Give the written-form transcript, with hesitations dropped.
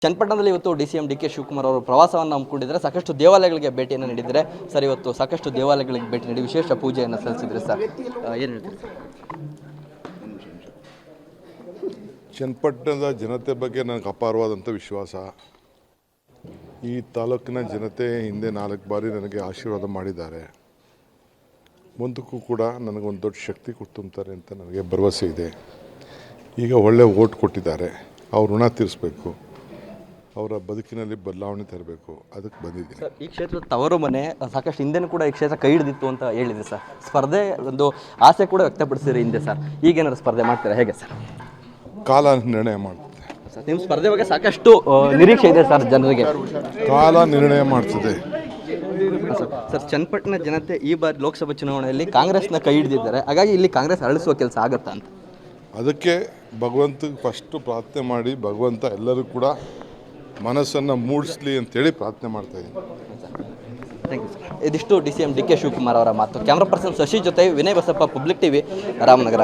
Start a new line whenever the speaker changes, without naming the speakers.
ಚನ್ನಪಟ್ಟಣದಲ್ಲಿ ಇವತ್ತು ಡಿ.ಸಿ.ಎಂ ಡಿ.ಕೆ. ಶಿವಕುಮಾರ್ ಅವರು ಪ್ರವಾಸವನ್ನು ಹಮ್ಮಿಕೊಂಡಿದ್ದಾರೆ. ಸಾಕಷ್ಟು ದೇವಾಲಯಗಳಿಗೆ ಭೇಟಿಯನ್ನು ನೀಡಿದ್ದಾರೆ. ಸರ್, ಇವತ್ತು ಸಾಕಷ್ಟು ದೇವಾಲಯಗಳಿಗೆ ಭೇಟಿ ನೀಡಿ ವಿಶೇಷ ಪೂಜೆಯನ್ನು ಸಲ್ಲಿಸಿದ್ದಾರೆ. ಸರ್, ಏನು ಹೇಳ್ತೀರಿ?
ಚನ್ನಪಟ್ಟಣದ ಜನತೆ ಬಗ್ಗೆ ನನಗೆ ಅಪಾರವಾದಂಥ ವಿಶ್ವಾಸ. ಈ ತಾಲೂಕಿನ ಜನತೆ ಹಿಂದೆ 4 ಬಾರಿ ನನಗೆ ಆಶೀರ್ವಾದ ಮಾಡಿದ್ದಾರೆ. ಮುಂದಕ್ಕೂ ಕೂಡ ನನಗೊಂದು ದೊಡ್ಡ ಶಕ್ತಿ ತುಂಬ್ತಾರೆ ಅಂತ ನನಗೆ ಭರವಸೆ ಇದೆ. ಈಗ ಒಳ್ಳೆ ಓಟ್ ಕೊಟ್ಟಿದ್ದಾರೆ. ಅವ್ರ ಋಣ ತೀರಿಸಬೇಕು, ಅವರ ಬದುಕಿನಲ್ಲಿ ಬದಲಾವಣೆ ತರಬೇಕು, ಅದಕ್ಕೆ ಬಂದಿದ್ದೀನಿ.
ಸರ್, ಈ ಕ್ಷೇತ್ರದ ತವರು ಮನೆ ಸಾಕಷ್ಟು ಹಿಂದೆನೂ ಕೂಡ ಈ ಕ್ಷೇತ್ರ ಕೈ ಹಿಡಿದಿತ್ತು ಅಂತ ಹೇಳಿದೆ ಸರ್. ಸ್ಪರ್ಧೆ ಒಂದು ಆಸೆ ಕೂಡ ವ್ಯಕ್ತಪಡಿಸಿರಿ ಹಿಂದೆ ಸರ್. ಈಗೇನಾದ್ರು ಸ್ಪರ್ಧೆ ಮಾಡ್ತೀರಾ, ಹೇಗೆ ಸರ್?
ಕಾಲ ನಿರ್ಣಯ ಮಾಡ್ತದೆ.
ಸರ್, ನಿಮ್ಮ ಸ್ಪರ್ಧೆ ಬಗ್ಗೆ ಸಾಕಷ್ಟು ನಿರೀಕ್ಷೆ ಇದೆ ಸರ್ ಜನರಿಗೆ.
ಕಾಲ ನಿರ್ಣಯ ಮಾಡ್ತದೆ.
ಸರ್, ಚನ್ನಪಟ್ಟಣ ಜನತೆ ಈ ಬಾರಿ ಲೋಕಸಭಾ ಚುನಾವಣೆಯಲ್ಲಿ ಕಾಂಗ್ರೆಸ್ನ ಕೈ ಹಿಡಿದಿದ್ದಾರೆ. ಹಾಗಾಗಿ ಇಲ್ಲಿ ಕಾಂಗ್ರೆಸ್ ಅರಳಿಸುವ ಕೆಲಸ ಆಗುತ್ತಾ ಅಂತ
ಅದಕ್ಕೆ ಭಗವಂತ ಫಸ್ಟು ಪ್ರಾರ್ಥನೆ ಮಾಡಿ, ಭಗವಂತ ಎಲ್ಲರೂ ಕೂಡ ಮನಸ್ಸನ್ನು ಮೂಡಿಸ್ಲಿ ಅಂತೇಳಿ ಪ್ರಾರ್ಥನೆ ಮಾಡ್ತಾ ಇದ್ದೀನಿ.
Thank you sir. ಇದಿಷ್ಟು ಡಿ.ಸಿ.ಎಂ ಡಿ.ಕೆ. ಶಿವಕುಮಾರ್ ಅವರ ಮಾತು. ಕ್ಯಾಮ್ರಾ ಪರ್ಸನ್ ಶಶಿ ಜೊತೆ ವಿನಯ್ ಬಸಪ್ಪ, ಪಬ್ಲಿಕ್ ಟಿವಿ, ರಾಮನಗರ.